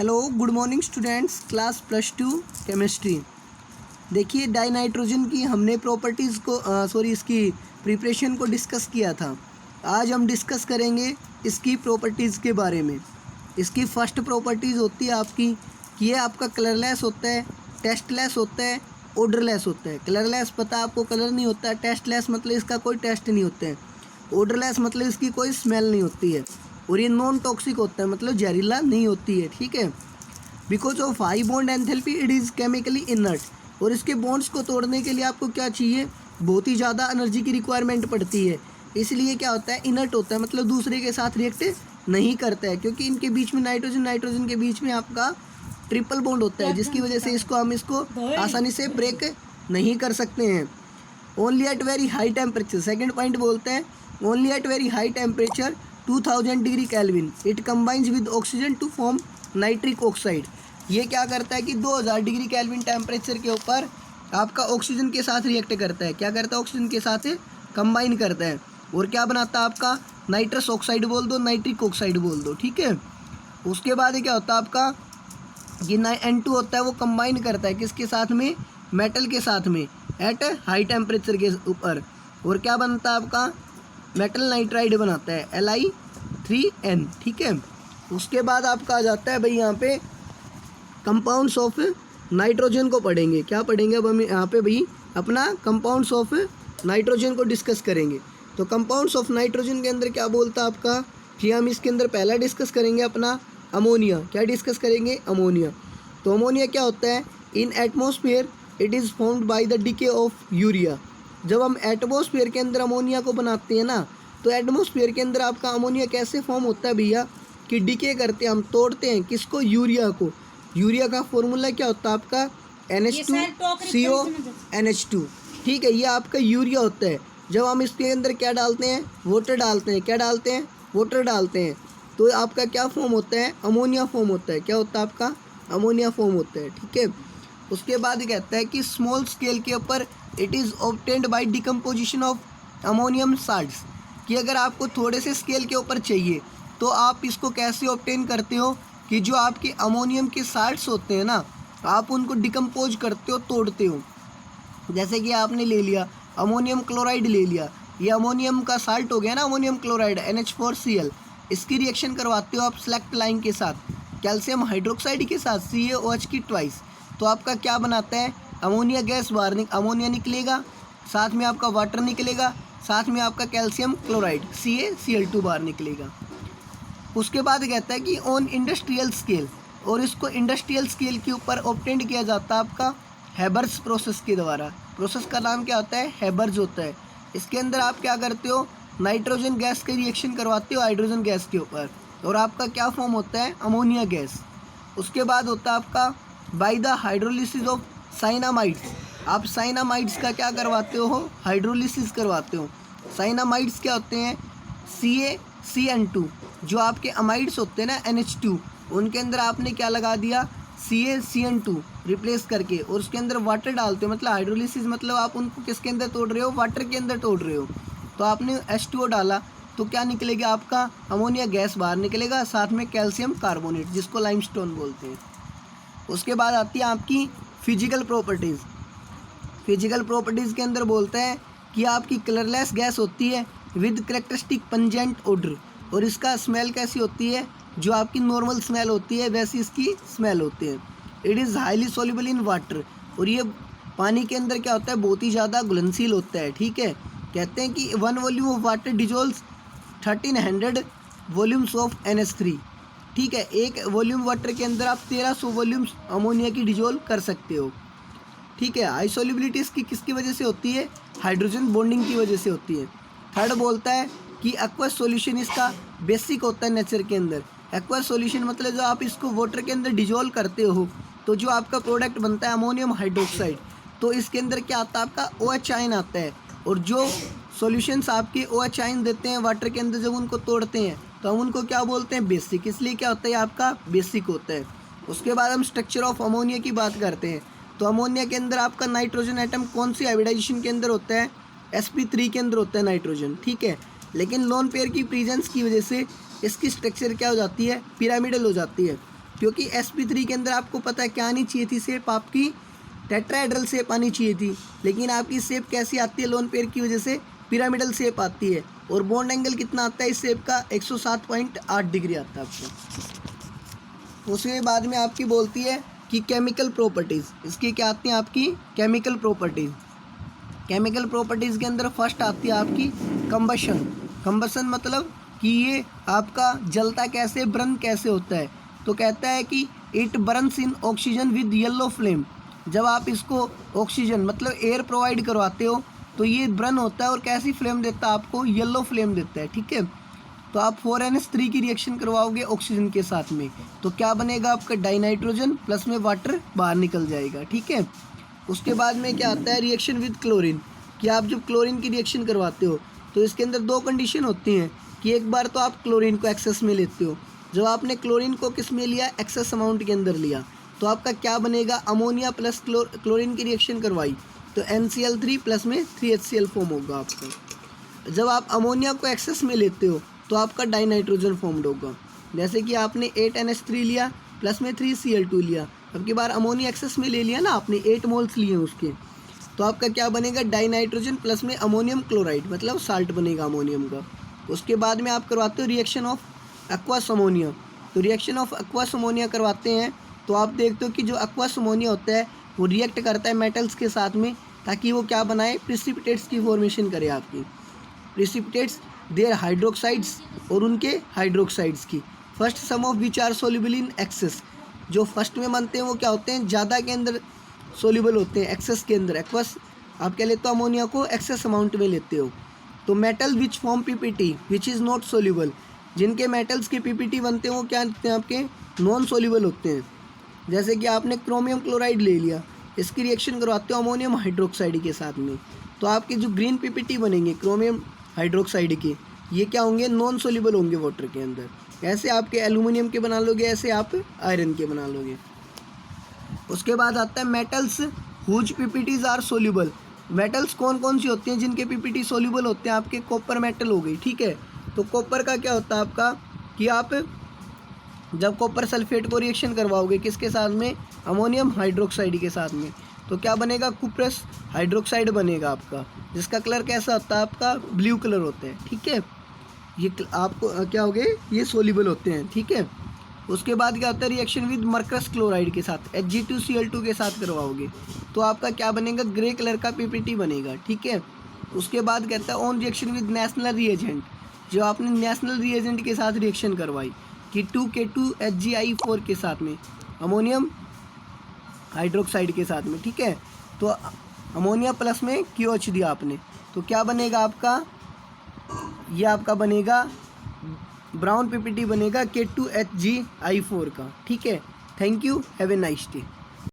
Hello good morning students, class +2 chemistry. देखिए die nitrogen की हमने प्रॉपर्टीज़ को इसकी प्रिपरेशन को डिस्कस किया था। आज हम डिस्कस करेंगे इसकी प्रॉपर्टीज़ के बारे में। इसकी फर्स्ट प्रॉपर्टीज़ होती है आपकी कि ये आपका कलरलेस होता है, टेस्टलेस होता है, ओडरलेस होता है। कलरलेस पता है आपको, कलर नहीं होता है। टेस्टलेस मतलब इसका कोई टेस्ट नहीं होता है। ओडरलेस मतलब इसकी कोई स्मेल नहीं होती है। और ये नॉन टॉक्सिक होता है, मतलब जहरीला नहीं होती है। ठीक है। Because of high bond enthalpy it is chemically inert. और इसके बॉन्ड्स को तोड़ने के लिए आपको क्या चाहिए, बहुत ही ज़्यादा एनर्जी की रिक्वायरमेंट पड़ती है। इसलिए क्या होता है, इनर्ट होता है, मतलब दूसरे के साथ रिएक्ट नहीं करता है, क्योंकि इनके बीच में नाइट्रोजन के बीच में आपका ट्रिपल बॉन्ड होता है, जिसकी वजह से हम इसको आसानी से ब्रेक नहीं कर सकते हैं। Only at very high temperature, second point बोलते हैं only at very high temperature 2000 degree kelvin it combines with oxygen to form nitric oxide. ये क्या करता है कि 2000 डिग्री केल्विन टेम्परेचर के ऊपर आपका ऑक्सीजन के साथ रिएक्ट करता है। क्या करता है, ऑक्सीजन के साथ कंबाइन करता है। और क्या बनाता है आपका, नाइट्रस ऑक्साइड बोल दो, नाइट्रिक ऑक्साइड बोल दो। ठीक है। उसके बाद क्या होता है आपका, ये N2 होता है, वो कंबाइन करता है किसके साथ में, मेटल के साथ में एट हाई टेम्परेचर के ऊपर। और क्या बनता है आपका, मेटल नाइट्राइड बनाता है Li3N। ठीक है। उसके बाद आपका आ जाता है भाई यहाँ पे कंपाउंड्स ऑफ नाइट्रोजन को पढ़ेंगे। क्या पढ़ेंगे अब हम यहाँ पे भाई, अपना कंपाउंड्स ऑफ नाइट्रोजन को डिस्कस करेंगे। तो कंपाउंड्स ऑफ नाइट्रोजन के अंदर क्या बोलता है आपका कि हम इसके अंदर पहला डिस्कस करेंगे अपना अमोनिया। क्या डिस्कस करेंगे, अमोनिया। तो अमोनिया क्या होता है, इन atmosphere it is formed by the DK of urea. जब हम एटमॉस्फेयर के अंदर अमोनिया को बनाते हैं ना, तो एटमॉस्फेयर के अंदर आपका अमोनिया कैसे फॉर्म होता है भैया, कि डीके करते हैं, हम तोड़ते हैं किसको, यूरिया को। यूरिया का फॉर्मूला क्या होता है आपका, NH2CO NH2। ठीक है, ये आपका यूरिया होता है। जब हम इसके अंदर क्या डालते हैं, वाटर डालते हैं। क्या डालते हैं, वाटर डालते हैं। तो आपका क्या फॉर्म होता है, अमोनिया फॉर्म होता है। क्या होता है आपका, अमोनिया फॉर्म होता है। ठीक है। उसके बाद कहता है कि स्मॉल स्केल के ऊपर it is obtained by decomposition of ammonium salts. कि अगर आपको थोड़े से स्केल के ऊपर चाहिए तो आप इसको कैसे ऑब्टेन करते हो, कि जो आपके अमोनियम के साल्ट्स होते हैं ना, आप उनको डिकम्पोज करते हो, तोड़ते हो। जैसे कि आपने ले लिया अमोनियम क्लोराइड ले लिया, ये अमोनियम का साल्ट हो गया ना, अमोनियम क्लोराइड NH4Cl। इसकी रिएक्शन करवाते हो आप सेलेक्ट लाइन के साथ, कैल्शियम हाइड्रोक्साइड के साथ CaOH की ट्वाइस। तो आपका क्या बनाता है, अमोनिया गैस बाहर अमोनिया निकलेगा, साथ में आपका वाटर निकलेगा, साथ में आपका कैल्शियम क्लोराइड CaCl2 बाहर निकलेगा। उसके बाद कहता है कि ऑन इंडस्ट्रियल स्केल, और इसको इंडस्ट्रियल स्केल के ऊपर ऑब्टेंड किया जाता है आपका हैबर्स प्रोसेस के द्वारा। प्रोसेस का नाम क्या होता है, हैबर्स होता है। इसके अंदर आप क्या करते हो, नाइट्रोजन गैस की रिएक्शन करवाते हो हाइड्रोजन गैस के ऊपर, और आपका क्या फॉर्म होता है, अमोनिया गैस। उसके बाद होता है आपका बाय द हाइड्रोलिसिस ऑफ साइनामाइड्स। आप साइनामाइड्स का क्या करवाते हो, हाइड्रोलिसिस करवाते हो। साइनामाइड्स क्या होते हैं, CaCN2। जो आपके अमाइड्स होते हैं ना NH2, उनके अंदर आपने क्या लगा दिया, CaCN2 रिप्लेस करके, और उसके अंदर वाटर डालते हो। मतलब हाइड्रोलिसिस मतलब आप उनको किसके अंदर तोड़ रहे हो, वाटर के अंदर तोड़ रहे हो। तो आपने H2O डाला तो क्या निकलेगा आपका, अमोनिया गैस बाहर निकलेगा, साथ में कैल्शियम कार्बोनेट, जिसको लाइमस्टोन बोलते हैं। उसके बाद आती है आपकी फिजिकल प्रॉपर्टीज़। फिजिकल प्रॉपर्टीज़ के अंदर बोलते हैं कि आपकी कलरलेस गैस होती है विद करेक्टरिस्टिक पंजेंट ऑडर। और इसका स्मेल कैसी होती है, जो आपकी नॉर्मल स्मेल होती है वैसी इसकी स्मेल होती है। It is highly soluble in water. और ये पानी के अंदर क्या होता है, बहुत ही ज़्यादा घुलनशील होता है। ठीक है। कहते हैं कि 1 volume of water dissolves 1300 volumes of NH3। ठीक है। एक वॉल्यूम वाटर के अंदर आप 1300 वॉल्यूम्स अमोनिया की डिजोल्व कर सकते हो। ठीक है। हाई सॉल्युबिलिटी इसकी किसकी वजह से होती है, हाइड्रोजन बॉन्डिंग की वजह से होती है। थर्ड बोलता है कि एक्वस सॉल्यूशन इसका बेसिक होता है नेचर के अंदर। एक्वस सॉल्यूशन मतलब जो आप इसको वाटर के अंदर डिजोल्व करते हो, तो जो आपका प्रोडक्ट बनता है अमोनियम हाइड्रोक्साइड, तो इसके अंदर क्या आता है आपका OH आयन आता है। और जो सॉल्यूशंस आपके OH आयन देते हैं वाटर के अंदर, जब उनको तोड़ते हैं तो हम उनको क्या बोलते हैं, बेसिक। इसलिए क्या होता है, आपका बेसिक होता है। उसके बाद हम स्ट्रक्चर ऑफ अमोनिया की बात करते हैं। तो अमोनिया के अंदर आपका नाइट्रोजन एटम कौन सी हाइब्रिडाइजेशन के अंदर होता है, sp3 के अंदर होता है नाइट्रोजन। ठीक है। लेकिन लोन पेयर की प्रेजेंस की वजह से इसकी स्ट्रक्चर क्या हो जाती है, पिरामिडल हो जाती है। क्योंकि sp3 के अंदर आपको पता है क्या आनी चाहिए थी, शेप आपकी टेट्राहेड्रल शेप आनी चाहिए थी, लेकिन आपकी शेप कैसी आती है, लोन पेयर की वजह से पिरामिडल शेप आती है। और बॉन्ड एंगल कितना आता है इस शेप का, 107.8 डिग्री आता है आपको। उसके बाद में आपकी बोलती है कि केमिकल प्रॉपर्टीज़, इसकी क्या आती हैं आपकी केमिकल प्रॉपर्टीज़। केमिकल प्रॉपर्टीज़ के अंदर फर्स्ट आती है आपकी कंबशन। कंबशन मतलब कि ये आपका जलता कैसे, बर्न कैसे होता है। तो कहता है कि it Burns in oxygen with yellow flame. जब आप इसको ऑक्सीजन मतलब एयर प्रोवाइड करवाते हो तो ये बर्न होता है और कैसी फ्लेम देता है आपको, येलो फ्लेम देता है, ठीक है। तो आप 4NH3 की रिएक्शन करवाओगे ऑक्सीजन के साथ में, तो क्या बनेगा आपका डाइनाइट्रोजन प्लस में वाटर बाहर निकल जाएगा, ठीक है। उसके बाद में क्या आता है रिएक्शन विद क्लोरीन, कि आप जब क्लोरीन की रिएक्शन करवाते हो तो इसके अंदर दो कंडीशन होती हैं कि एक बार तो आप क्लोरीन को एक्सेस में लेते हो। जब आपने क्लोरीन को किस में लिया, एक्सेस अमाउंट के अंदर लिया, तो आपका क्या बनेगा, अमोनिया प्लस क्लोरीन की रिएक्शन करवाई तो NCl3 प्लस में 3HCl फॉर्म होगा आपका। जब आप अमोनिया को एक्सेस में लेते हो तो आपका डाइनाइट्रोजन फॉर्म्ड होगा। जैसे कि आपने 8NH3 लिया प्लस में 3Cl2 लिया, अब की बार अमोनिया एक्सेस में ले लिया ना आपने, 8 मोल्स लिए उसके, तो आपका क्या बनेगा, डाइनाइट्रोजन प्लस में अमोनियम क्लोराइड मतलब साल्ट बनेगा अमोनियम का। उसके बाद में आप करवाते हो रिएक्शन ऑफ एक्वस अमोनिया। तो रिएक्शन ऑफ एक्वस अमोनिया करवाते हैं तो आप देखते हो कि जो एक्वस अमोनिया होता है वो रिएक्ट करता है मेटल्स के साथ में, ताकि वो क्या बनाए, प्रिसिपिटेट्स की फॉर्मेशन करे आपकी। प्रिसिपिटेट्स देयर हाइड्रोक्साइड्स और उनके हाइड्रोक्साइड्स की। First some of which are soluble in excess, जो फर्स्ट में बनते हैं वो क्या होते हैं, ज़्यादा के अंदर सोल्यूबल होते हैं, एक्सेस के अंदर। एक्वस आप क्या लेते हो, अमोनिया को एक्सेस अमाउंट में लेते हो। तो metal which form PPT which is not soluble, जिनके मेटल्स के PPT बनते हैं वो क्या होते हैं आपके, नॉन सोल्यूबल होते हैं। जैसे कि आपने क्रोमियम क्लोराइड ले लिया, इसकी रिएक्शन करवाते हो अमोनियम हाइड्रोक्साइड के साथ में, तो आपके जो ग्रीन PPT बनेंगे क्रोमियम हाइड्रोक्साइड के, ये क्या होंगे, नॉन सोल्यूबल होंगे वाटर के अंदर। ऐसे आपके एल्यूमिनियम के बना लोगे, ऐसे आप आयरन के बना लोगे। उसके बाद आता है metals whose PPTs are soluble. Metals कौन कौन सी होती हैं जिनके PPT सोल्यूबल होते हैं, आपके कॉपर मेटल हो गई, ठीक है। तो कॉपर का क्या होता है आपका, कि आप जब कॉपर सल्फेट को रिएक्शन करवाओगे किसके साथ में, अमोनियम हाइड्रोक्साइड के साथ में, तो क्या बनेगा, कुप्रस हाइड्रोक्साइड बनेगा आपका, जिसका कलर कैसा होता है आपका, ब्लू कलर होता है, ठीक है। ये आपको क्या हो गए, ये सोल्यूबल होते हैं, ठीक है। उसके बाद क्या होता है रिएक्शन विद मर्कस क्लोराइड के साथ, Hg2Cl2 के साथ करवाओगे तो आपका क्या बनेगा, ग्रे कलर का PPT बनेगा, ठीक है। उसके बाद कहता है on reaction with national reagent, जो आपने नेशनल रिएजेंट के साथ रिएक्शन करवाई कि 2K2HgI4 के साथ में, अमोनियम हाइड्रोक्साइड के साथ में, ठीक है। तो अमोनिया प्लस में QH दिया आपने, तो क्या बनेगा आपका, ये आपका बनेगा ब्राउन PPT बनेगा K2HgI4 का, ठीक है। Thank you, have a nice day.